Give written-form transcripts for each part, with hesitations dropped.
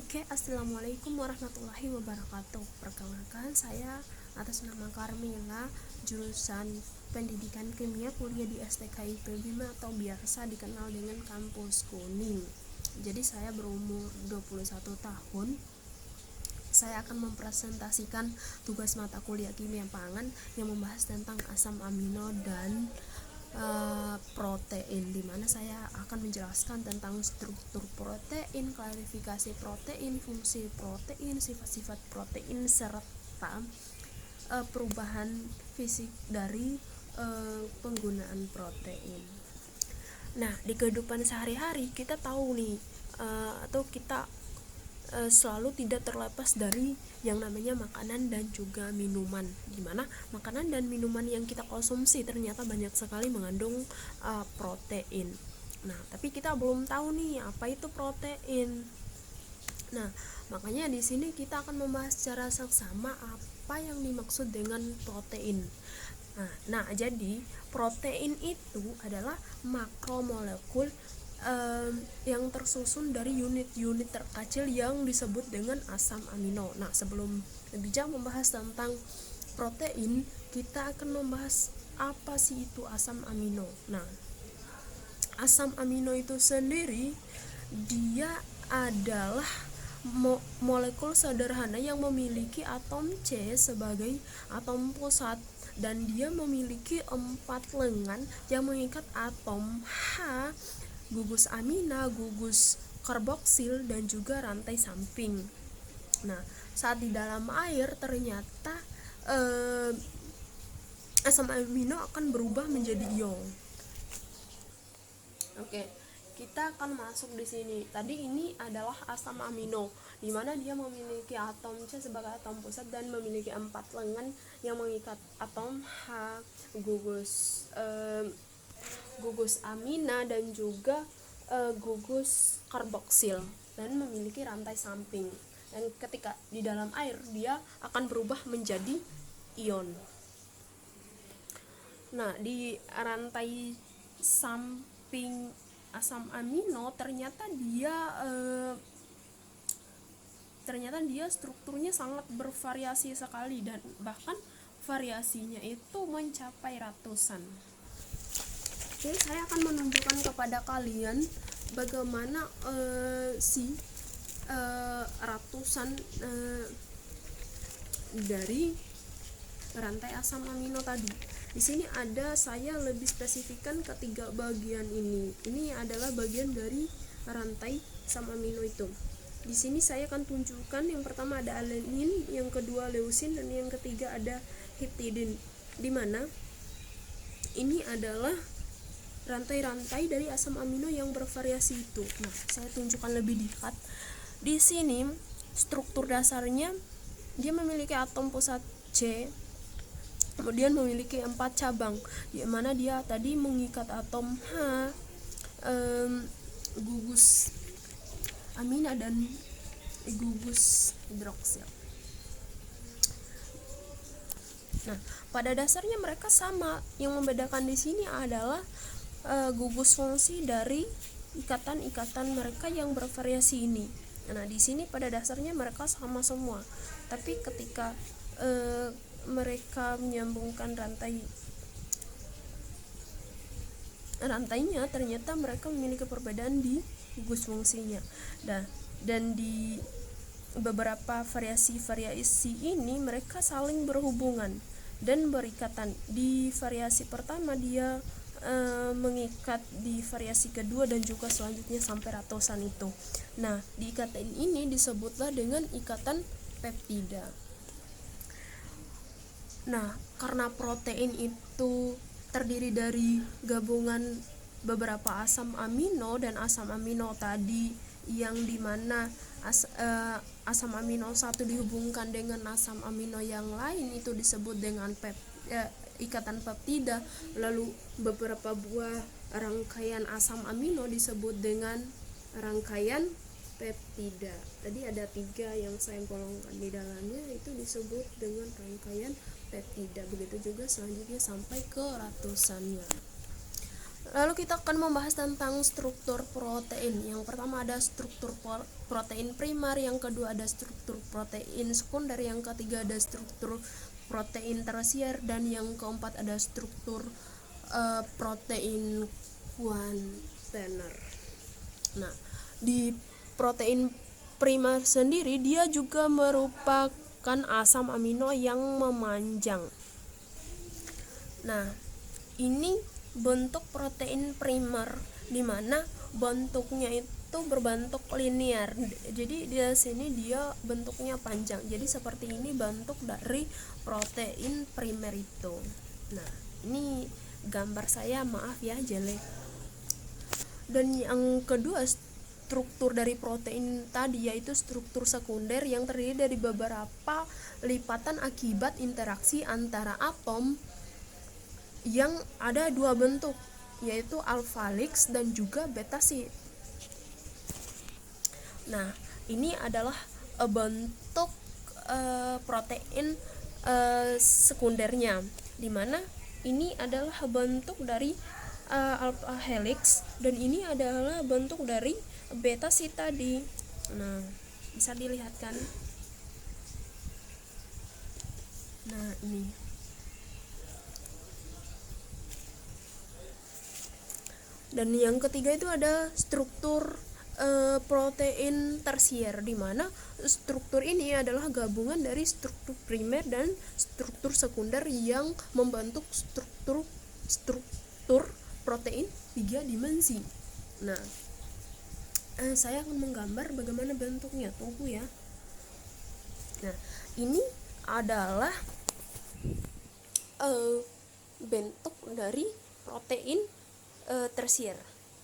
Oke, assalamualaikum warahmatullahi wabarakatuh. Perkenalkan, saya atas nama Karmila, jurusan Pendidikan Kimia, kuliah di STKIP Bima atau biasa dikenal dengan Kampus Kuning. Jadi saya berumur 21 tahun. Saya akan mempresentasikan tugas mata kuliah kimia pangan yang membahas tentang asam amino dan protein, di mana saya akan menjelaskan tentang struktur protein, klasifikasi protein, fungsi protein, sifat-sifat protein, serta perubahan fisik dari penggunaan protein. Nah, di kehidupan sehari-hari kita tahu nih, atau kita selalu tidak terlepas dari yang namanya makanan dan juga minuman, dimana makanan dan minuman yang kita konsumsi ternyata banyak sekali mengandung protein. Nah, tapi kita belum tahu nih apa itu protein. Nah, makanya di sini kita akan membahas secara seksama apa yang dimaksud dengan protein. Nah, jadi protein itu adalah makromolekul yang tersusun dari unit-unit terkecil yang disebut dengan asam amino. Nah, sebelum lebih jauh membahas tentang protein, kita akan membahas apa sih itu asam amino. Nah, asam amino itu sendiri dia adalah molekul sederhana yang memiliki atom C sebagai atom pusat, dan dia memiliki 4 lengan yang mengikat atom H, gugus amina, gugus karboksil, dan juga rantai samping. Nah, saat di dalam air ternyata asam amino akan berubah menjadi ion. Oke, kita akan masuk di sini. Tadi ini adalah asam amino, di mana dia memiliki atom C sebagai atom pusat dan memiliki 4 lengan yang mengikat atom H, gugus amina, dan juga gugus karboksil, dan memiliki rantai samping. Dan ketika di dalam air dia akan berubah menjadi ion. Nah, di rantai samping asam amino ternyata dia strukturnya sangat bervariasi sekali, dan bahkan variasinya itu mencapai ratusan. Oke, saya akan menunjukkan kepada kalian bagaimana ratusan dari rantai asam amino tadi. Di sini saya lebih spesifikkan ketiga bagian ini. Ini adalah bagian dari rantai asam amino itu. Di sini saya akan tunjukkan yang pertama ada adenin, yang kedua leusin, dan yang ketiga ada histidin. Di mana ini adalah rantai-rantai dari asam amino yang bervariasi itu. Nah, saya tunjukkan lebih dekat. Di sini struktur dasarnya dia memiliki atom pusat C, kemudian memiliki 4 cabang, di mana dia tadi mengikat atom H, gugus amina, dan gugus hidroksil. Nah, pada dasarnya mereka sama. Yang membedakan di sini adalah gugus fungsi dari ikatan-ikatan mereka yang bervariasi ini. Nah, di sini pada dasarnya mereka sama semua. Tapi ketika mereka menyambungkan rantainya, ternyata mereka memiliki perbedaan di gugus fungsinya. Dan di beberapa variasi ini mereka saling berhubungan dan berikatan. Di variasi pertama dia mengikat di variasi kedua, dan juga selanjutnya sampai ratusan itu. Nah, di ikatan ini disebutlah dengan ikatan peptida. Nah, karena protein itu terdiri dari gabungan beberapa asam amino, dan asam amino tadi yang dimana asam amino satu dihubungkan dengan asam amino yang lain itu disebut dengan ikatan peptida. Lalu beberapa buah rangkaian asam amino disebut dengan rangkaian peptida. Tadi ada 3 yang saya golongkan di dalamnya, itu disebut dengan rangkaian peptida. Begitu juga selanjutnya sampai ke ratusannya. Lalu kita akan membahas tentang struktur protein. Yang pertama ada struktur protein primer, yang kedua ada struktur protein sekunder, yang ketiga ada struktur protein tersier, dan yang keempat ada struktur protein kuantener. Nah, di protein primer sendiri dia juga merupakan asam amino yang memanjang. Nah, ini bentuk protein primer di mana bentuknya itu berbentuk linear. Jadi di sini dia bentuknya panjang. Jadi seperti ini bentuk dari protein primer itu. Nah, ini gambar saya, maaf ya jelek. Dan yang kedua struktur dari protein tadi yaitu struktur sekunder yang terdiri dari beberapa lipatan akibat interaksi antara atom yang ada dua bentuk, yaitu alpha helix dan juga beta sheet. Nah, ini adalah bentuk protein sekundernya, dimana ini adalah bentuk dari alpha helix dan ini adalah bentuk dari beta sheet tadi. Nah, bisa dilihat kan? Nah, ini. Dan yang ketiga itu ada struktur protein tersier, di mana struktur ini adalah gabungan dari struktur primer dan struktur sekunder yang membentuk struktur protein 3 dimensi. Nah, saya akan menggambar bagaimana bentuknya, tunggu ya. Nah, ini adalah bentuk dari protein tersier.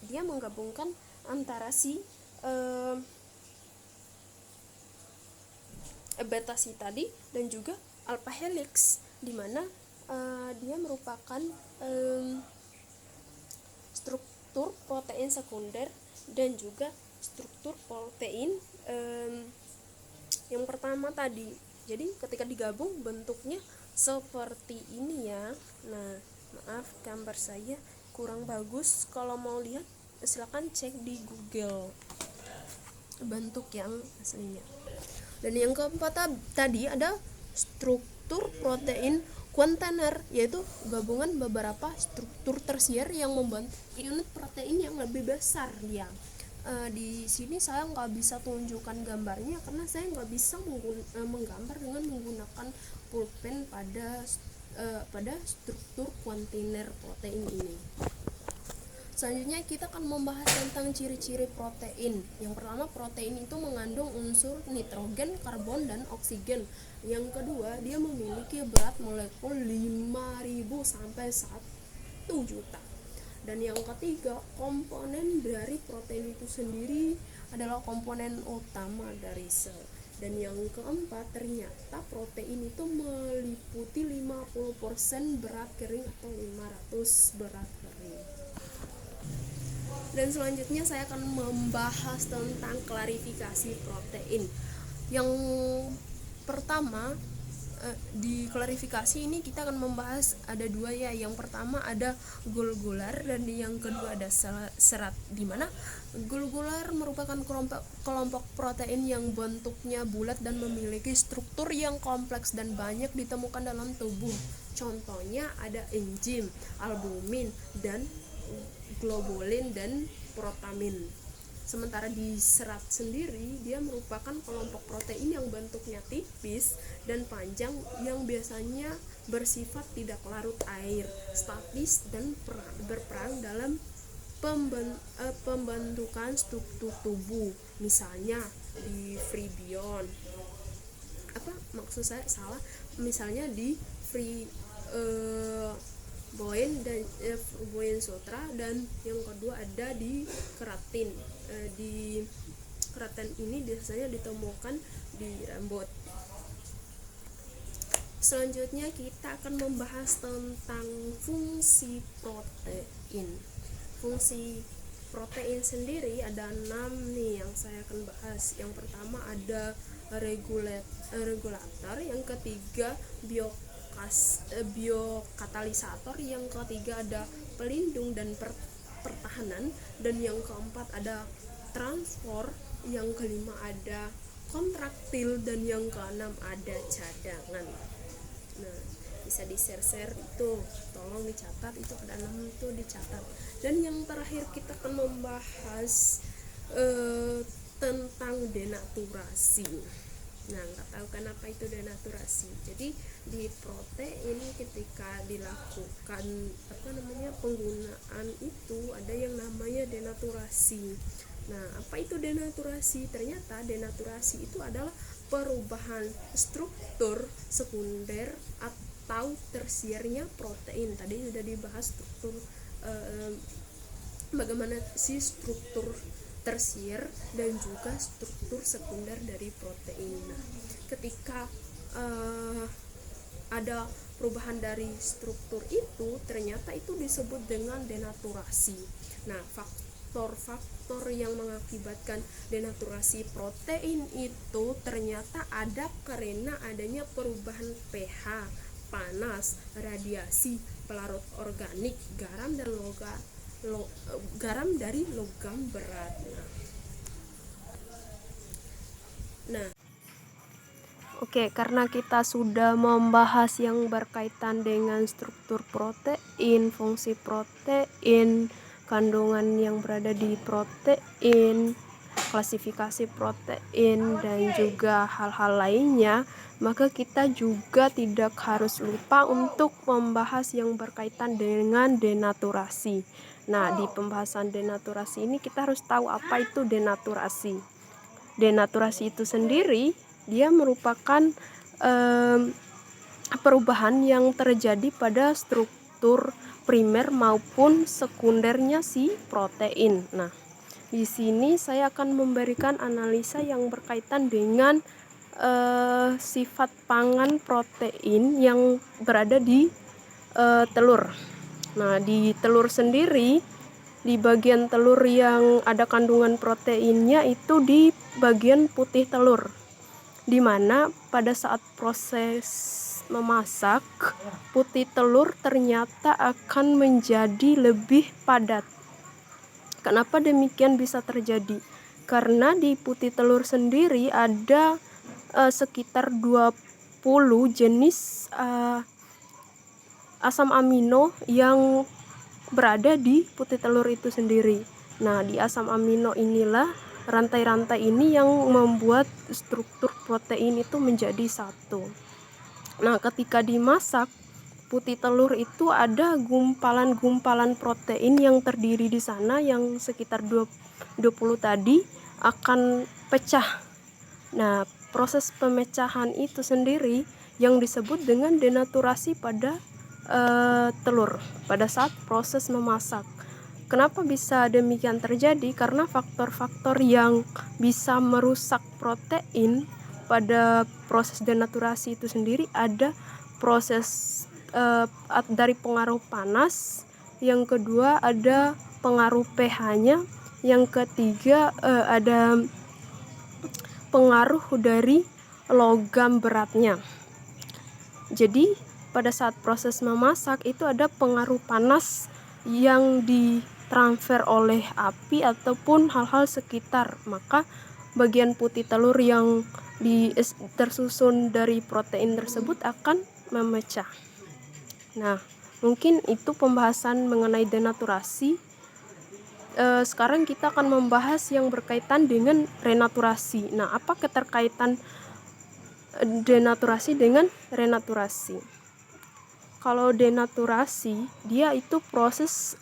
Dia menggabungkan antara si beta sheet tadi dan juga alpha helix, di mana dia merupakan struktur protein sekunder dan juga struktur protein yang pertama tadi. Jadi ketika digabung bentuknya seperti ini ya. Nah, maaf gambar saya kurang bagus, kalau mau lihat silakan cek di Google bentuk yang aslinya. Dan yang keempat tadi ada struktur protein kuantener, yaitu gabungan beberapa struktur tersier yang membentuk unit protein yang lebih besar dia. Di sini saya nggak bisa tunjukkan gambarnya karena saya nggak bisa menggambar dengan menggunakan pulpen pada struktur kuantener protein ini. Selanjutnya kita akan membahas tentang ciri-ciri protein. Yang pertama, protein itu mengandung unsur nitrogen, karbon, dan oksigen. Yang kedua, dia memiliki berat molekul 5.000 sampai 1 juta. Dan yang ketiga, komponen dari protein itu sendiri adalah komponen utama dari sel. Dan yang keempat, ternyata protein itu meliputi 50% berat kering atau 500 berat kering. Dan selanjutnya saya akan membahas tentang klarifikasi protein. Yang pertama, di klarifikasi ini kita akan membahas ada dua ya. Yang pertama ada globular dan yang kedua ada serat, di mana globular merupakan kelompok protein yang bentuknya bulat dan memiliki struktur yang kompleks dan banyak ditemukan dalam tubuh. Contohnya ada enzim, albumin, dan globulin dan protamin. Sementara di serat sendiri, dia merupakan kelompok protein yang bentuknya tipis dan panjang yang biasanya bersifat tidak larut air, statis, dan berperan dalam pembentukan struktur tubuh. Misalnya di Freebion, misalnya di Boyen Sutra, dan yang kedua ada di keratin. Di keratin ini biasanya ditemukan di rambut. Selanjutnya kita akan membahas tentang fungsi protein. Fungsi protein sendiri ada 6 nih yang saya akan bahas. Yang pertama ada regulator, yang ketiga biokatalisator, yang ketiga ada pelindung dan pertahanan, dan yang keempat ada transport, yang kelima ada kontraktil, dan yang keenam ada cadangan. Nah, bisa di-share itu, tolong dicatat, itu ada 6 itu dicatat. Dan yang terakhir kita akan membahas tentang denaturasi. Nah, nggak tahu kenapa itu denaturasi. Jadi di protein ketika dilakukan penggunaan itu ada yang namanya denaturasi. Nah, apa itu denaturasi? Ternyata denaturasi itu adalah perubahan struktur sekunder atau tersiernya protein. Tadi sudah dibahas struktur bagaimana sih struktur tersier dan juga struktur sekunder dari protein. Nah, ketika ada perubahan dari struktur itu, ternyata itu disebut dengan denaturasi. Nah, faktor-faktor yang mengakibatkan denaturasi protein itu ternyata ada karena adanya perubahan pH, panas, radiasi, pelarut organik, garam dan garam dari logam berat. Nah, oke, karena kita sudah membahas yang berkaitan dengan struktur protein, fungsi protein, kandungan yang berada di protein, klasifikasi protein, dan juga hal-hal lainnya, maka kita juga tidak harus lupa untuk membahas yang berkaitan dengan denaturasi. Nah, di pembahasan denaturasi ini kita harus tahu apa itu denaturasi. Denaturasi itu sendiri dia merupakan perubahan yang terjadi pada struktur primer maupun sekundernya si protein. Nah, di sini saya akan memberikan analisa yang berkaitan dengan sifat pangan protein yang berada di telur. Nah, di telur sendiri, di bagian telur yang ada kandungan proteinnya itu di bagian putih telur, di mana pada saat proses memasak, putih telur ternyata akan menjadi lebih padat. Kenapa demikian bisa terjadi? Karena di putih telur sendiri ada sekitar 20 jenis asam amino yang berada di putih telur itu sendiri. Nah, di asam amino inilah rantai-rantai ini yang membuat struktur protein itu menjadi satu. Nah, ketika dimasak, putih telur itu ada gumpalan-gumpalan protein yang terdiri di sana yang sekitar 20 tadi akan pecah. Nah, proses pemecahan itu sendiri yang disebut dengan denaturasi pada telur pada saat proses memasak. Kenapa bisa demikian terjadi? Karena faktor-faktor yang bisa merusak protein pada proses denaturasi itu sendiri ada proses dari pengaruh panas, yang kedua ada pengaruh pH-nya, yang ketiga ada pengaruh dari logam beratnya. Jadi pada saat proses memasak itu ada pengaruh panas yang ditransfer oleh api ataupun hal-hal sekitar, maka bagian putih telur yang tersusun dari protein tersebut akan memecah. Nah, mungkin itu pembahasan mengenai denaturasi. Sekarang kita akan membahas yang berkaitan dengan renaturasi. Nah, apa keterkaitan denaturasi dengan renaturasi? Kalau denaturasi, dia itu proses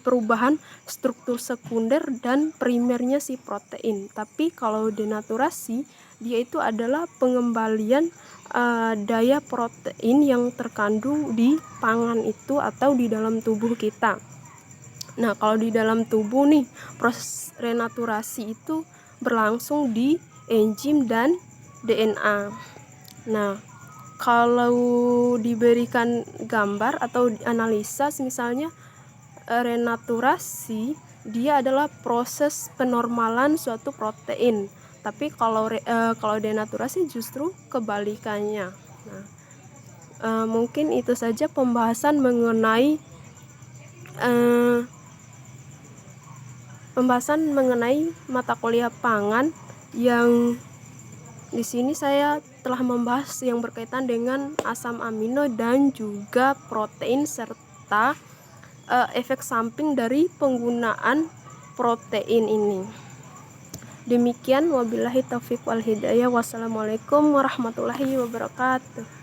perubahan struktur sekunder dan primernya si protein. Tapi kalau denaturasi, dia itu adalah pengembalian daya protein yang terkandung di pangan itu atau di dalam tubuh kita. Nah, kalau di dalam tubuh nih, proses renaturasi itu berlangsung di enzim dan DNA. Nah, kalau diberikan gambar atau analisa, misalnya renaturasi, dia adalah proses penormalan suatu protein. Tapi kalau denaturasi justru kebalikannya. Nah, mungkin itu saja pembahasan mengenai pembahasan mengenai mata kuliah pangan, yang di sini saya telah membahas yang berkaitan dengan asam amino dan juga protein serta efek samping dari penggunaan protein ini. Demikian, wabillahi taufiq wal hidayah. Wassalamualaikum warahmatullahi wabarakatuh.